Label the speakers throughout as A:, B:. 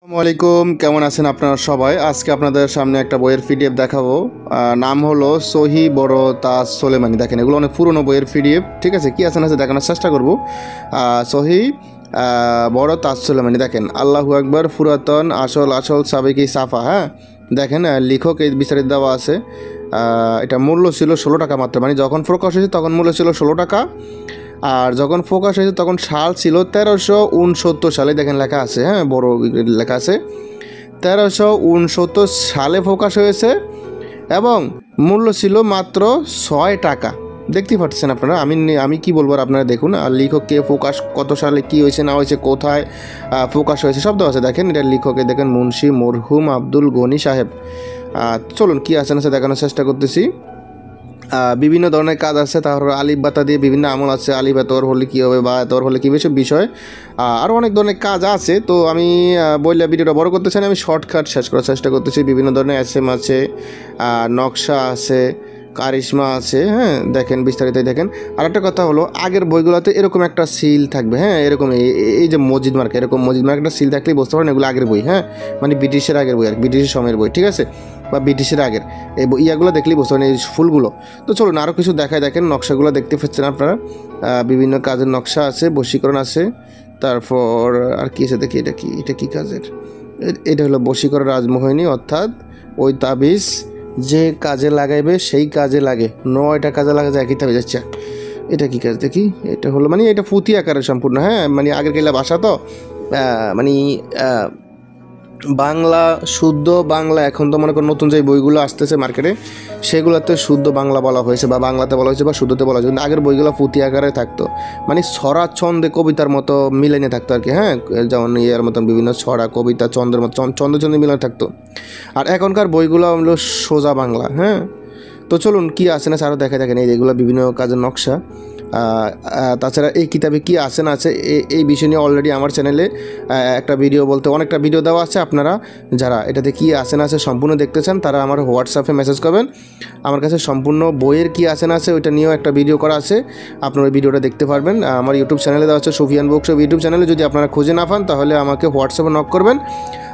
A: আসসালামু আলাইকুম, কেমন আছেন আপনারা সবাই? আজকে আপনাদের সামনে একটা বইয়ের পিডিএফ দেখাবো। নাম হলো সহি বড় তাজ সোলেমানি। দেখেন, এগুলো অনেক পুরনো বইয়ের পিডিএফ। ঠিক আছে, কি আছে না আছে দেখানোর চেষ্টা করবো। সহি বড় তাজ সোলেমানি। দেখেন, আল্লাহু আকবার, পুরাতন আসল আসল সাবেকি সাফা। হ্যাঁ, দেখেন লেখক এই বিস্তারিত দেওয়া আছে। এটা মূল্য ছিল 16 টাকা মাত্র। মানে যখন প্রকাশ হয়েছে তখন মূল্য ছিল 16 টাকা, আর যখন ফোকাস হয়েছে তখন সাল ছিল 1369 সালে। দেখেন লেখা আছে, হ্যাঁ, বড় লেখা আছে 1369 সালে ফোকাস হয়েছে এবং মূল্য ছিল মাত্র 6 টাকা। দেখতেই পাচ্ছেন আপনারা। আমি কি বলবো আর আপনারা দেখুন। আর লেখক কে, ফোকাস কত সালে কী হয়েছে না হয়েছে, কোথায় ফোকাস হয়েছে সব দেওয়া আছে। দেখেন, এটা লেখকে দেখেন, মুন্সি মরহুম আব্দুল গনি সাহেব। চলুন কি আছে না দেখানোর চেষ্টা করতেছি। বিভিন্ন ধরনের কাজ আছে, তারপর আলিফ বাতা দিয়ে বিভিন্ন আমল আছে। আলিফ এতর হলে কী হবে বা এতর হলে কী, বেশি বিষয় আরও অনেক ধরনের কাজ আছে। তো আমি বললে ভিডিওটা বড় করতে চাই না, আমি শর্টকাট শেষ করার চেষ্টা করতেছি। বিভিন্ন ধরনের এসএম আছে, নকশা আছে, কারিশমা আছে। হ্যাঁ, দেখেন বিস্তারিত দেখেন। আর একটা কথা হলো, আগের বইগুলোতে এরকম একটা সিল থাকবে। হ্যাঁ, এরকম এই যে মসজিদ মার্ক, এরকম মসজিদ মার্ক একটা সিল থাকলেই বুঝতে পারেন এগুলো আগের বই। হ্যাঁ, মানে ব্রিটিশের আগের বই আর ব্রিটিশের সময়ের বই। ঠিক আছে, বা ব্রিটিশের আগের এই ইয়াগুলো দেখলেই বুঝতে পারেন, এই ফুলগুলো। তো চলুন আরও কিছু দেখায়। দেখেন নকশাগুলো দেখতে পাচ্ছেন আপনারা। বিভিন্ন কাজের নকশা আছে, বশীকরণ আছে। তারপর আর কি আছে দেখি, এটা কি কাজের? এটা হলো বশীকরণ রাজমোহিনী, অর্থাৎ ওই তাবিজ যে কাজে লাগাইবে সেই কাজে লাগে। 9টা কাজে লাগা যায়, একই তাবিজ। আচ্ছা, এটা কি কাজ দেখি? এটা হলো মানে এটা পুঁথি আকারের সম্পূর্ণ। হ্যাঁ, মানে আগের গেলা ভাষা তো মানে বাংলা, শুদ্ধ বাংলা। এখন তো মনে করেন নতুন যে বইগুলো আসতেছে মার্কেটে, সেগুলোতে শুদ্ধ বাংলা বলা হয়েছে বা বাংলাতে বলা হয়েছে বা শুদ্ধতে বলা হয়েছে। কিন্তু আগের বইগুলো পুঁথি আকারে থাকতো, মানে ছড়া ছন্দে কবিতার মতো মিলেনে থাকতো আর কি। হ্যাঁ, যেমন ইয়ের মতন বিভিন্ন ছড়া কবিতা ছন্দের মতো ছন্দে মিলানো থাকতো। আর এখনকার বইগুলো হলো সোজা বাংলা। হ্যাঁ, তো চলুন কি আছে না আরও দেখেন এইগুলো বিভিন্ন কাজের নকশা। তাছাড়া এই কিতাবে কি আছে না আছে এই বিষয় নিয়ে অলরেডি আমার চ্যানেলে একটা ভিডিও বলতে অনেকটা ভিডিও দেওয়া আছে। আপনারা যারা এটাতে কি আছে না আছে সম্পূর্ণ দেখতে চান, তারা আমার হোয়াটসঅ্যাপে মেসেজ করবেন। আমার কাছে সম্পূর্ণ বইয়ের কি আছে না আছে ওইটা নিয়েও একটা ভিডিও করা আছে, আপনারা ওই ভিডিওটা দেখতে পারবেন। আমার ইউটিউব চ্যানেলে দেওয়া আছে সুফিয়ান বুকশপ ইউটিউব চ্যানেলে। যদি আপনারা খুঁজে না পান তাহলে আমাকে হোয়াটসঅ্যাপে নক করবেন,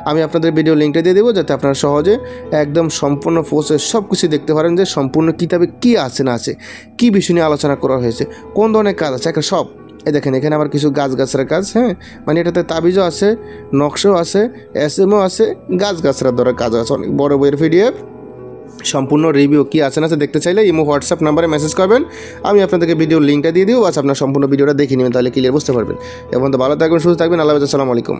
A: আমি আপনাদের ভিডিও লিঙ্কটা দিয়ে দেবো, যাতে আপনারা সহজে একদম সম্পূর্ণ প্রসেস সব কিছু দেখতে পারেন যে সম্পূর্ণ কিতাবে কী আছে না আছে, কী বিষয় নিয়ে আলোচনা করা হয়েছে, কোন ধরনের কাজ আছে, একটা সব। দেখেন এখানে আবার কিছু গাছগাছড়ার কাজ। হ্যাঁ, মানে এটাতে তাবিজও আছে, নকশাও আছে, এসএমও আছে, গাছগাছড়ার ধরে কাজ আছে। অনেক বড় বইয়ের পিডিএফ, সম্পূর্ণ রিভিউ কি আছে না আছে দেখতে চাইলে ইমো হোয়াটসঅ্যাপ নাম্বারে মেসেজ করবেন, আমি আপনাদেরকে ভিডিওর লিঙ্কটা দিয়ে দিব। বাস আপনার সম্পূর্ণ ভিডিওটা দেখে নেবেন, তাহলে ক্লিয়ার বুঝতে পারবেন। এবং তো ভালো থাকবেন, সুস্থ থাকবেন। আল্লাহ হাফেজ, আসসালামু আলাইকুম।